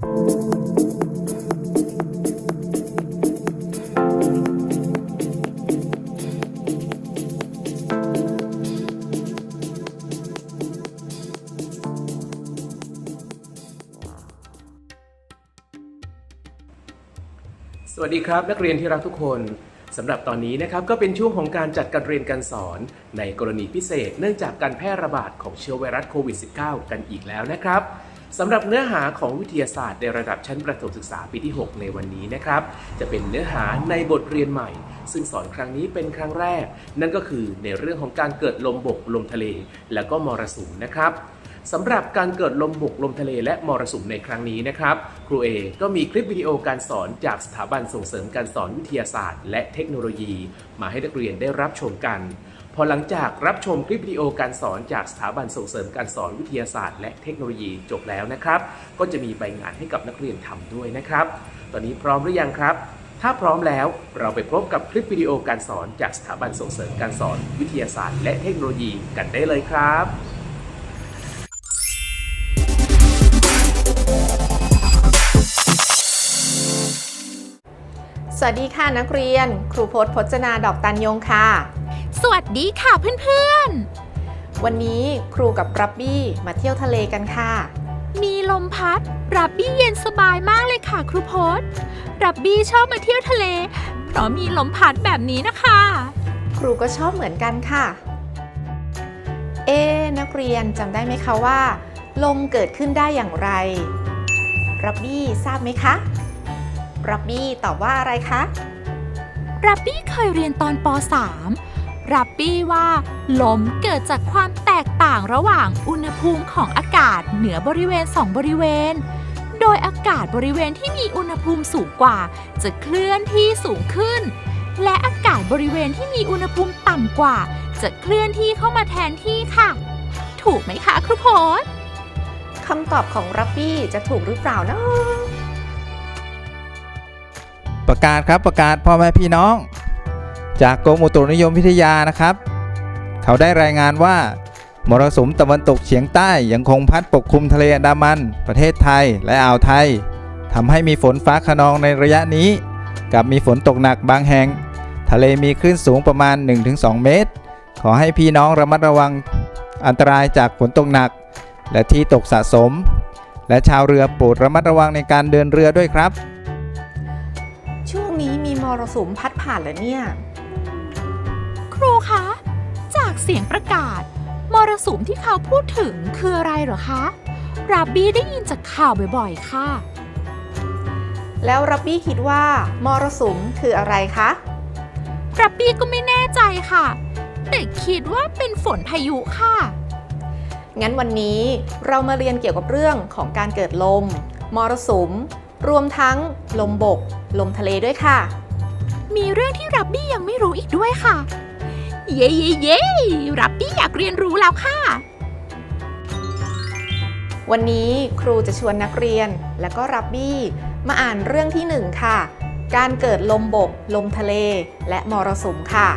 สวัสดีครับนักเรียนที่รักทุกคนสำหรับตอนนี้นะครับก็เป็นช่วงของการจัดการเรียนการสอนในกรณีพิเศษเนื่องจากการแพร่ระบาดของเชื้อไวรัสโควิด -19 กันอีกแล้วนะครับสำหรับเนื้อหาของวิทยาศาสตร์ในระดับชั้นประถมศึกษาปีที่ 6 ในวันนี้นะครับจะเป็นเนื้อหาในบทเรียนใหม่ซึ่งสอนครั้งนี้เป็นครั้งแรกนั่นก็คือในเรื่องของการเกิดลมบกลมทะเลและก็มรสุมนะครับสำหรับการเกิดลมบกลมทะเลและมรสุมในครั้งนี้นะครับครูเอก็มีคลิปวิดีโอการสอนจากสถาบันส่งเสริมการสอนวิทยาศาสตร์และเทคโนโลยีมาให้นักเรียนได้รับชมกันพอหลังจากรับชมคลิปวิดีโอการสอนจากสถาบันส่งเสริมการสอนวิทยาศาสตร์และเทคโนโลยีจบแล้วนะครับก็จะมีใบงานให้กับนักเรียนทำด้วยนะครับตอนนี้พร้อมหรือยังครับถ้าพร้อมแล้วเราไปพบกับคลิปวิดีโอการสอนจากสถาบันส่งเสริมการสอนวิทยาศาสตร์และเทคโนโลยีกันได้เลยครับสวัสดีค่ะนักเรียนครูพจน์ พจนา ดอกตันยงค่ะสวัสดีค่ะเพื่อนๆวันนี้ครูกับรับบี้มาเที่ยวทะเลกันค่ะมีลมพัดรับบี้เย็นสบายมากเลยค่ะครูพจน์รับบี้ชอบมาเที่ยวทะเลเพราะมีลมพัดแบบนี้นะคะครูก็ชอบเหมือนกันค่ะนักเรียนจำได้ไหมคะว่าลมเกิดขึ้นได้อย่างไรรับบี้ทราบไหมคะรับบี้ตอบว่าอะไรคะรับบี้เคยเรียนตอนป.3 รับบี้ว่าลมเกิดจากความแตกต่างระหว่างอุณหภูมิของอากาศเหนือบริเวณ2บริเวณโดยอากาศบริเวณที่มีอุณหภูมิสูงกว่าจะเคลื่อนที่สูงขึ้นและอากาศบริเวณที่มีอุณหภูมิต่ำกว่าจะเคลื่อนที่เข้ามาแทนที่ค่ะถูกไหมคะครูพจน์คำตอบของรับบี้จะถูกหรือเปล่านะประกาศครับประกาศพ่อแม่พี่น้องจากกรมอุตุนิยมวิทยานะครับเขาได้รายงานว่ามรสุมตะวันตกเฉียงใต้ยังคงพัดปกคลุมทะเลอันดามันประเทศไทยและอ่าวไทยทำให้มีฝนฟ้าคะนองในระยะนี้กับมีฝนตกหนักบางแห่งทะเลมีคลื่นสูงประมาณ 1-2 เมตรขอให้พี่น้องระมัดระวังอันตรายจากฝนตกหนักและที่ตกสะสมและชาวเรือโปรดระมัดระวังในการเดินเรือด้วยครับช่วงนี้มีมรสุมพัดผ่านเหรอเนี่ยครูคะจากเสียงประกาศมรสุมที่เขาพูดถึงคืออะไรเหรอคะรับบี้ได้ยินจากข่าวบ่อยๆค่ะแล้วรับบี้คิดว่ามรสุมคืออะไรคะรับบี้ก็ไม่แน่ใจค่ะแต่คิดว่าเป็นฝนพายุค่ะงั้นวันนี้เรามาเรียนเกี่ยวกับเรื่องของการเกิดลมมรสุมรวมทั้งลมบกลมทะเลด้วยค่ะมีเรื่องที่รับบี้ยังไม่รู้อีกด้วยค่ะเย้เย้เย้รับบี้อยากเรียนรู้แล้วค่ะวันนี้ครูจะชวนนักเรียนและก็รับบี้มาอ่านเรื่องที่1ค่ะการเกิดลมบกลมทะเลและมรสุมค่ะ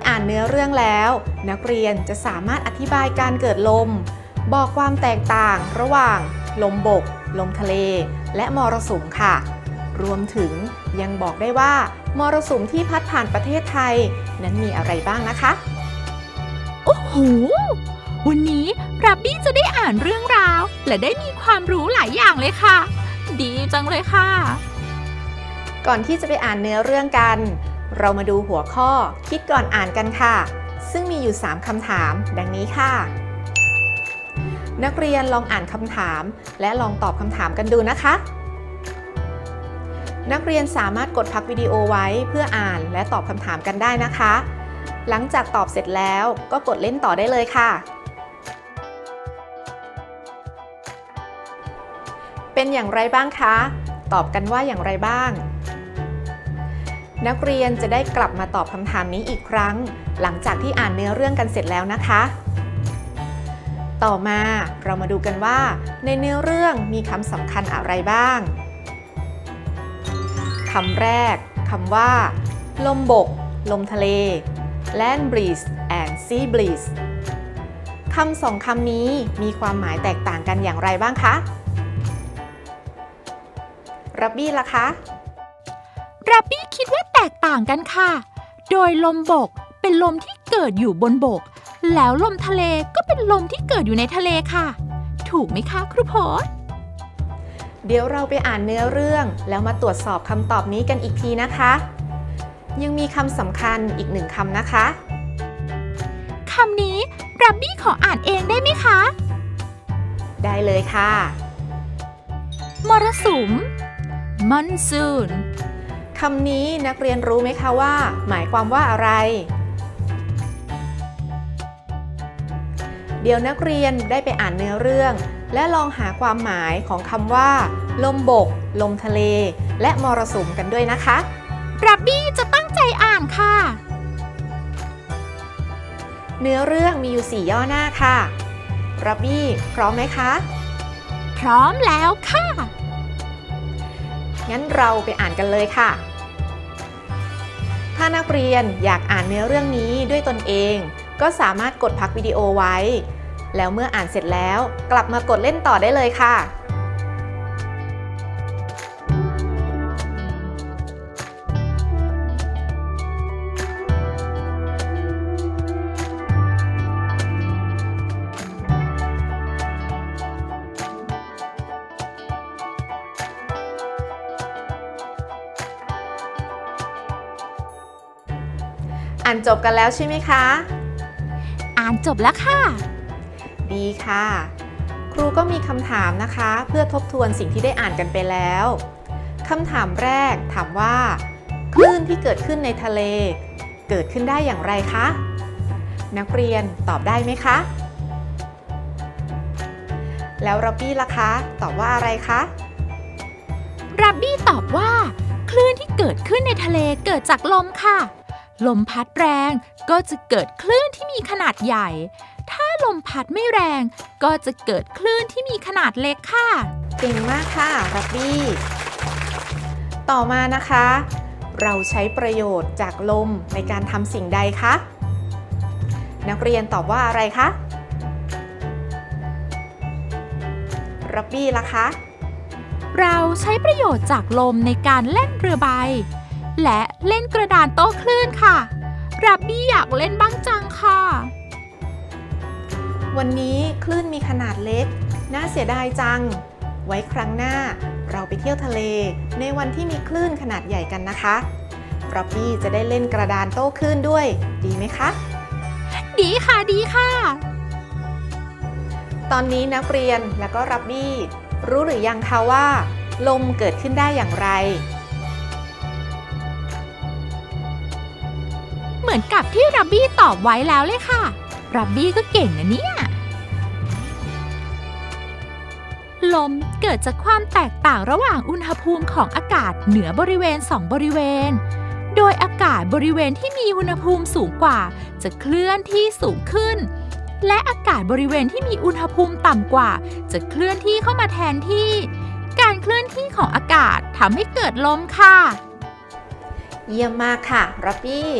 อ่านเนื้อเรื่องแล้วนักเรียนจะสามารถอธิบายการเกิดลมบอกความแตกต่างระหว่างลมบกลมทะเลและมรสุมค่ะรวมถึงยังบอกได้ว่ามรสุมที่พัดผ่านประเทศไทยนั้นมีอะไรบ้างนะคะโอ้โหวันนี้รับบี้จะได้อ่านเรื่องราวและได้มีความรู้หลายอย่างเลยค่ะดีจังเลยค่ะก่อนที่จะไปอ่านเนื้อเรื่องกันเรามาดูหัวข้อคิดก่อนอ่านกันค่ะซึ่งมีอยู่3คำถามดังนี้ค่ะนักเรียนลองอ่านคำถามและลองตอบคำถามกันดูนะคะนักเรียนสามารถกดพักวิดีโอไว้เพื่ออ่านและตอบคำถามกันได้นะคะหลังจากตอบเสร็จแล้วก็กดเล่นต่อได้เลยค่ะเป็นอย่างไรบ้างคะตอบกันว่าอย่างไรบ้างนักเรียนจะได้กลับมาตอบคำถามนี้อีกครั้งหลังจากที่อ่านเนื้อเรื่องกันเสร็จแล้วนะคะต่อมาเรามาดูกันว่าในเนื้อเรื่องมีคำสำคัญอะไรบ้างคำแรกคำว่าลมบกลมทะเล Land breeze and Sea breeze คำสองคำนี้มีความหมายแตกต่างกันอย่างไรบ้างคะรับบี้ล่ะคะ รับบี้คิดว่าแตกต่างกันค่ะ โดยลมบกเป็นลมที่เกิดอยู่บนบก แล้วลมทะเลก็เป็นลมที่เกิดอยู่ในทะเลค่ะ ถูกไหมคะครูพจน์ เดี๋ยวเราไปอ่านเนื้อเรื่องแล้วมาตรวจสอบคำตอบนี้กันอีกทีนะคะ ยังมีคำสำคัญอีกหนึ่งคำนะคะ คำนี้รับบี้ขออ่านเองได้ไหมคะ ได้เลยค่ะ มรสุม monsoon คำนี้นักเรียนรู้ไหมคะว่า หมายความว่าอะไร เดี๋ยวนักเรียนได้ไปอ่านเนื้อเรื่อง และลองหาความหมายของคำว่า ลมบก ลมทะเล และมรสุมกันด้วยนะคะ รับบี้จะตั้งใจอ่านค่ะ เนื้อเรื่องมีอยู่ 4 ย่อหน้าค่ะรับบี้พร้อมไหมคะ พร้อมแล้วค่ะ งั้นเราไปอ่านกันเลยค่ะ ถ้านักเรียนอยากอ่านเนื้อเรื่องนี้ด้วยตนเอง ก็สามารถกดพักวิดีโอไว้ แล้วเมื่ออ่านเสร็จแล้วกลับมากดเล่นต่อได้เลยค่ะ อ่านจบกันแล้วใช่ไหมคะ อ่านจบแล้วค่ะ ดีค่ะ ครูก็มีคำถามนะคะ เพื่อทบทวนสิ่งที่ได้อ่านกันไปแล้วคำถามแรกถามว่าคลื่นที่เกิดขึ้นในทะเล เกิดขึ้นได้อย่างไรคะนักเรียนตอบได้ไหมคะแล้วร็อบบี้ล่ะคะตอบว่าอะไรคะ รับบี้ตอบว่า คลื่นที่เกิดขึ้นในทะเลเกิดจากลมค่ะ ลมพัดแรงก็จะเกิดคลื่นที่มีขนาดใหญ่ ถ้าลมพัดไม่แรงก็จะเกิดคลื่นที่มีขนาดเล็กค่ะ เก่งมากค่ะร็อบบี้ต่อมานะคะ เราใช้ประโยชน์จากลมในการทำสิ่งใดคะนักเรียนตอบว่าอะไรคะร็อบบี้ล่ะคะ เราใช้ประโยชน์จากลมในการเล่นเรือใบ และเล่นกระดานโต้คลื่นค่ะ รับบี้อยากเล่นบ้างจังค่ะ วันนี้คลื่นมีขนาดเล็กน่าเสียดายจัง ไว้ครั้งหน้าเราไปเที่ยวทะเลในวันที่มีคลื่นขนาดใหญ่กันนะคะร็อบบี้จะได้เล่นกระดานโต้คลื่นด้วยดีไหมคะ ดีค่ะดีค่ะ ตอนนี้นักเรียนและก็ร็อบบี้รู้หรือยังคะว่า ลมเกิดขึ้นได้อย่างไร เหมือนกับที่รับบี้ตอบไว้แล้วเลยค่ะ รับบี้ก็เก่งนะเนี่ย ลมเกิดจากความแตกต่างระหว่างอุณหภูมิของอากาศเหนือบริเวณ2บริเวณ โดยอากาศบริเวณที่มีอุณหภูมิสูงกว่าจะเคลื่อนที่สูงขึ้น และอากาศบริเวณที่มีอุณหภูมิต่ำกว่าจะเคลื่อนที่เข้ามาแทนที่ การเคลื่อนที่ของอากาศทำให้เกิดลมค่ะ เยี่ยมมากค่ะร็อบบี้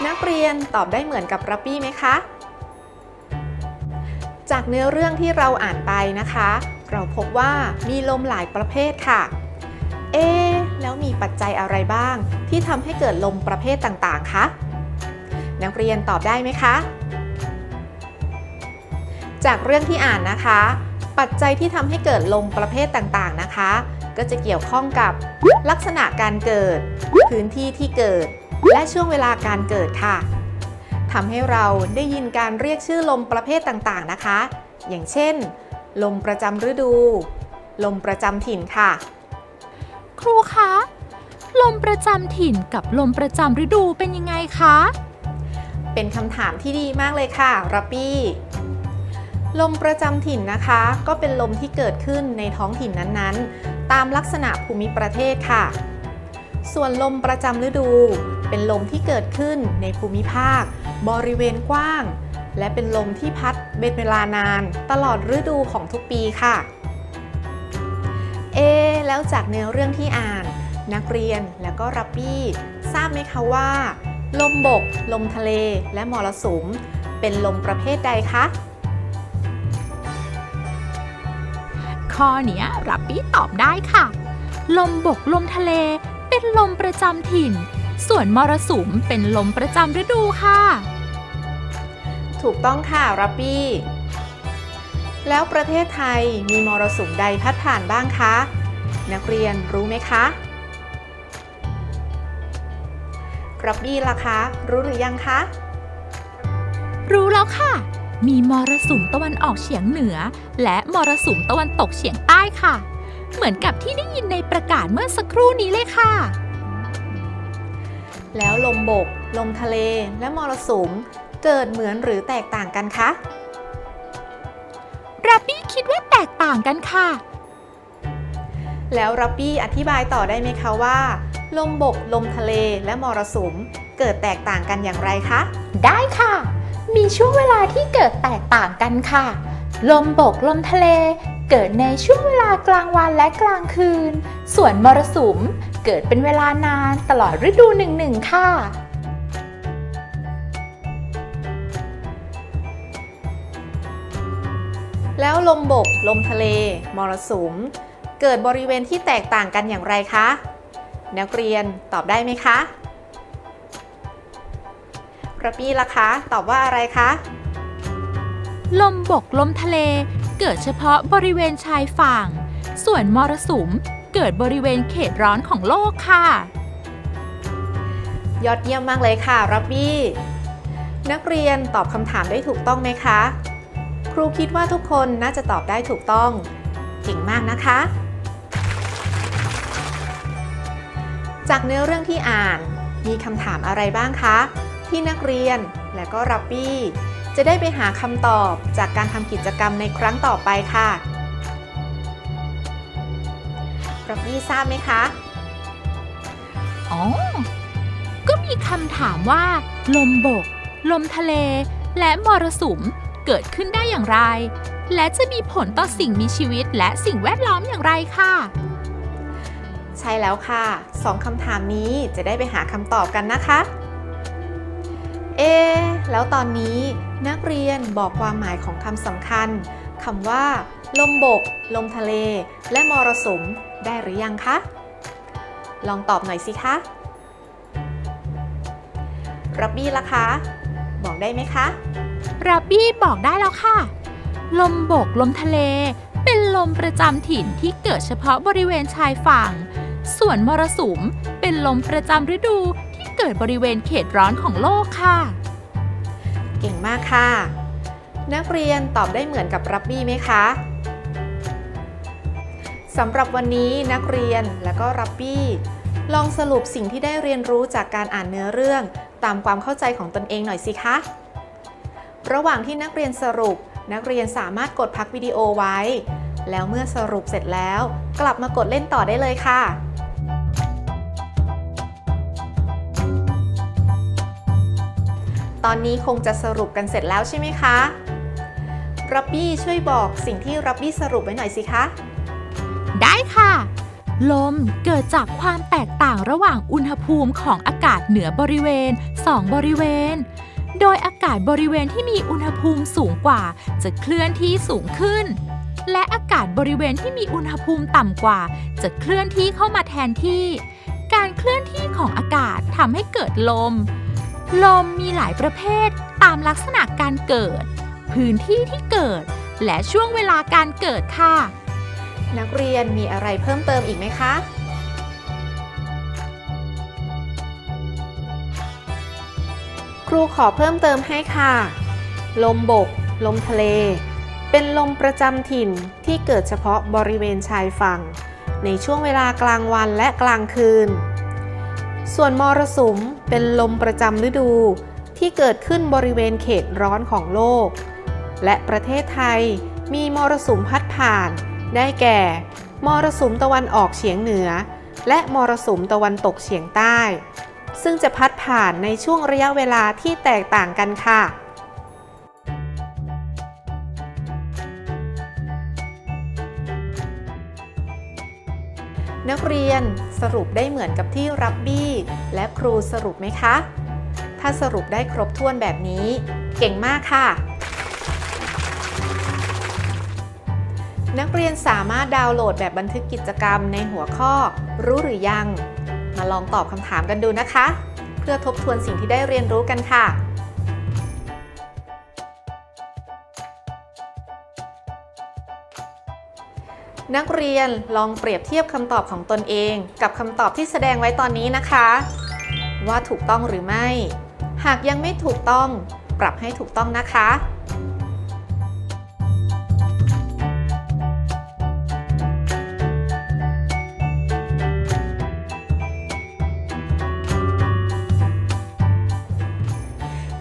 นักเรียนตอบได้เหมือนกับร็อบบี้ไหมคะ จากเนื้อเรื่องที่เราอ่านไปนะคะ เราพบว่ามีลมหลายประเภทค่ะแล้วมีปัจจัยอะไรบ้างที่ทำให้เกิดลมประเภทต่างๆคะนักเรียนตอบได้ไหมคะ จากเรื่องที่อ่านนะคะ ปัจจัยที่ทำให้เกิดลมประเภทต่างๆนะคะ ก็จะเกี่ยวข้องกับลักษณะการเกิด พื้นที่ที่เกิด และช่วงเวลาการเกิดค่ะทำให้เราได้ยินการเรียกชื่อลมประเภทต่างๆนะคะ อย่างเช่น ลมประจำฤดู ลมประจำถิ่นค่ะ ครูคะ ลมประจำถิ่นกับลมประจำฤดูเป็นยังไงคะ เป็นคำถามที่ดีมากเลยค่ะร็อบบี้ลมประจำถิ่นนะคะ ก็เป็นลมที่เกิดขึ้นในท้องถิ่นนั้นๆ ตามลักษณะภูมิประเทศค่ะ ส่วนลมประจำฤดู เป็นลมที่เกิดขึ้นในภูมิภาค บริเวณกว้าง และเป็นลมที่พัดเป็นเวลานานตลอดฤดูของทุกปีค่ะ แล้วจากเนื้อเรื่องที่อ่าน นักเรียนและก็ร็อบบี้ทราบไหมคะว่า ลมบก ลมทะเล และมรสุม เป็นลมประเภทใดคะ ข้อเนี้ยรับบี้ตอบได้ค่ะ ลมบกลมทะเลเป็นลมประจำถิ่น ส่วนมรสุมเป็นลมประจำฤดูค่ะ ถูกต้องค่ะรับบี้แล้วประเทศไทยมีมรสุมใดพัดผ่านบ้างคะนักเรียนรู้ไหมคะรับบี้ล่ะคะรู้หรือยังคะ รู้แล้วค่ะ มีมรสุมตะวันออกเฉียงเหนือ และมรสุมตะวันตกเฉียงใต้ค่ะ เหมือนกับที่ได้ยินในประกาศเมื่อสักครู่นี้เลยค่ะ แล้วลมบกลมทะเลและมรสุมเกิดเหมือนหรือแตกต่างกันคะ รับบี้คิดว่าแตกต่างกันค่ะ แล้วรับบี้อธิบายต่อได้ไหมคะว่า ลมบกลมทะเลและมรสุมเกิดแตกต่างกันอย่างไรคะ ได้ค่ะ มีช่วงเวลาที่เกิดแตกต่างกันค่ะ ลมบกลมทะเลเกิดในช่วงเวลากลางวันและกลางคืน ส่วนมรสุมเกิดเป็นเวลานานตลอดฤดูหนึ่งค่ะ แล้วลมบกลมทะเลมรสุมเกิดบริเวณที่แตกต่างกันอย่างไรคะนักเรียนตอบได้ไหมคะรับบี้ล่ะคะตอบว่าอะไรคะ ลมบกลมทะเลเกิดเฉพาะบริเวณชายฝั่ง ส่วนมรสุมเกิดบริเวณเขตร้อนของโลกค่ะ ยอดเยี่ยมมากเลยค่ะรับบี้นักเรียนตอบคำถามได้ถูกต้องไหมคะครูคิดว่าทุกคนน่าจะตอบได้ถูกต้องเก่งมากนะคะจากเนื้อเรื่องที่อ่านมีคำถามอะไรบ้างคะที่นักเรียนและก็รับบี้จะได้ไปหาคำตอบจากการทำกิจกรรมในครั้งต่อไปค่ะรับบี้ทราบไหมคะ อ๋อ ก็มีคำถามว่า ลมบก ลมทะเล และมรสุมเกิดขึ้นได้อย่างไร และจะมีผลต่อสิ่งมีชีวิตและสิ่งแวดล้อมอย่างไรค่ะ ใช่แล้วค่ะ2คำถามนี้จะได้ไปหาคำตอบกันนะคะ แล้วตอนนี้นักเรียนบอกความหมายของคำสำคัญคำว่า ลมบก ลมทะเล และมรสุมได้หรือยังคะ ลองตอบหน่อยสิคะรับบี้ล่ะคะ บอกได้ไหมคะ รับบี้บอกได้แล้วค่ะ ลมบกลมทะเลเป็นลมประจำถิ่นที่เกิดเฉพาะบริเวณชายฝั่ง ส่วนมรสุมเป็นลมประจำฤดูที่เกิดบริเวณเขตร้อนของโลกค่ะ เก่งมากค่ะ นักเรียนตอบได้เหมือนกับรับบี้ไหมคะสำหรับวันนี้นักเรียนและก็รับบี้ลองสรุปสิ่งที่ได้เรียนรู้จากการอ่านเนื้อเรื่องตามความเข้าใจของตนเองหน่อยสิคะระหว่างที่นักเรียนสรุปนักเรียนสามารถกดพักวิดีโอไว้แล้วเมื่อสรุปเสร็จแล้วกลับมากดเล่นต่อได้เลยค่ะตอนนี้คงจะสรุปกันเสร็จแล้วใช่ไหมคะรับบี้ช่วยบอกสิ่งที่รับบี้สรุปไว้หน่อยสิคะ ได้ค่ะ ลมเกิดจากความแตกต่างระหว่างอุณหภูมิของอากาศเหนือบริเวณ2บริเวณโดยอากาศบริเวณที่มีอุณหภูมิสูงกว่าจะเคลื่อนที่สูงขึ้นและอากาศบริเวณที่มีอุณหภูมิต่ำกว่าจะเคลื่อนที่เข้ามาแทนที่การเคลื่อนที่ของอากาศทำให้เกิดลมมีหลายประเภทตามลักษณะการเกิดพื้นที่ที่เกิดและช่วงเวลาการเกิดค่ะนักเรียนมีอะไรเพิ่มเติมอีกไหมคะ ครูขอเพิ่มเติมให้ค่ะ ลมบก ลมทะเล เป็นลมประจำถิ่นที่เกิดเฉพาะบริเวณชายฝั่งในช่วงเวลากลางวันและกลางคืน ส่วนมรสุมเป็นลมประจำฤดูที่เกิดขึ้นบริเวณเขตร้อนของโลก และประเทศไทยมีมรสุมพัดผ่านได้แก่ มรสุมตะวันออกเฉียงเหนือและมรสุมตะวันตกเฉียงใต้ซึ่งจะพัดผ่านในช่วงระยะเวลาที่แตกต่างกันค่ะนักเรียนสรุปได้เหมือนกับที่รับบี้และครูสรุปไหมคะถ้าสรุปได้ครบถ้วนแบบนี้ เก่งมากค่ะ นักเรียนสามารถดาวน์โหลดแบบบันทึกกิจกรรมในหัวข้อรู้หรือยังมาลองตอบคำถามกันดูนะคะ เพื่อทบทวนสิ่งที่ได้เรียนรู้กันค่ะ นักเรียนลองเปรียบเทียบคำตอบของตนเองกับคำตอบที่แสดงไว้ตอนนี้นะคะ ว่าถูกต้องหรือไม่ หากยังไม่ถูกต้องปรับให้ถูกต้องนะคะ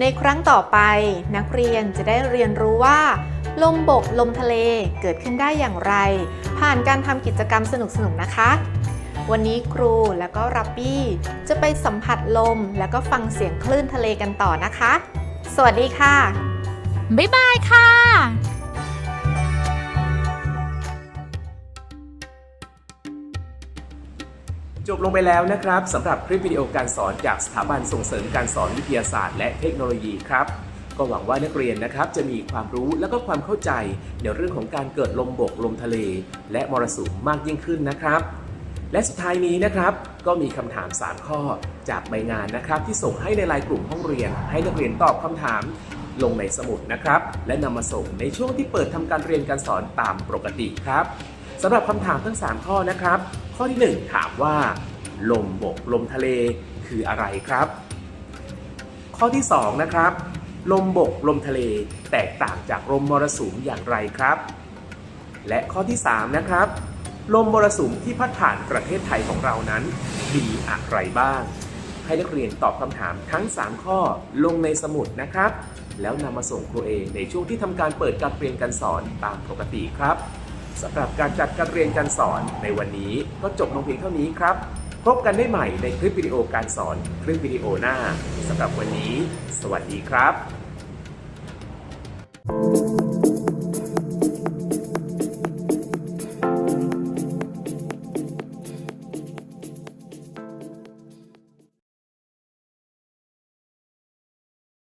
ในครั้งต่อไปนักเรียนจะได้เรียนรู้ว่าลมบกลมทะเลเกิดขึ้นได้อย่างไร ผ่านการทำกิจกรรมสนุกๆนะคะ วันนี้ครูและก็รับบี้จะไปสัมผัสลมและก็ฟังเสียงคลื่นทะเลกันต่อนะคะ สวัสดีค่ะ บ๊ายบายค่ะ จบลงไปแล้วนะครับสำหรับคลิปวิดีโอการสอนจากสถาบันส่งเสริมการสอนวิทยาศาสตร์และเทคโนโลยีครับก็หวังว่านักเรียนนะครับจะมีความรู้และก็ความเข้าใจในเรื่องของการเกิดลมบกลมทะเลและมรสุมมากยิ่งขึ้นนะครับและสุดท้ายนี้นะครับก็มีคำถาม3ข้อจากใบงานนะครับที่ส่งให้ในไลน์กลุ่มห้องเรียนให้นักเรียนตอบคำถามลงในสมุดนะครับและนำมาส่งในช่วงที่เปิดทำการเรียนการสอนตามปกติครับสำหรับคำถามทั้ง3ข้อนะครับข้อที่1ถามว่าลมบกลมทะเลคืออะไรครับข้อที่2นะครับลมบกลมทะเลแตกต่างจากลมมรสุมอย่างไรครับและข้อที่3นะครับลมมรสุมที่พัดผ่านประเทศไทยของเรานั้นมีอะไรบ้างให้นักเรียนตอบคำถามทั้ง3ข้อลงในสมุดนะครับแล้วนำมาส่งครูเอในช่วงที่ทำการเปิดการเรียนการสอนตามปกติครับสำหรับการจัดการเรียนการสอนในวันนี้ก็จบลงเพียงเท่านี้ครับพบกันได้ใหม่ในคลิปวิดีโอการสอนคลิปวิดีโอหน้าสำหรับวันนี้สวัสดีครับ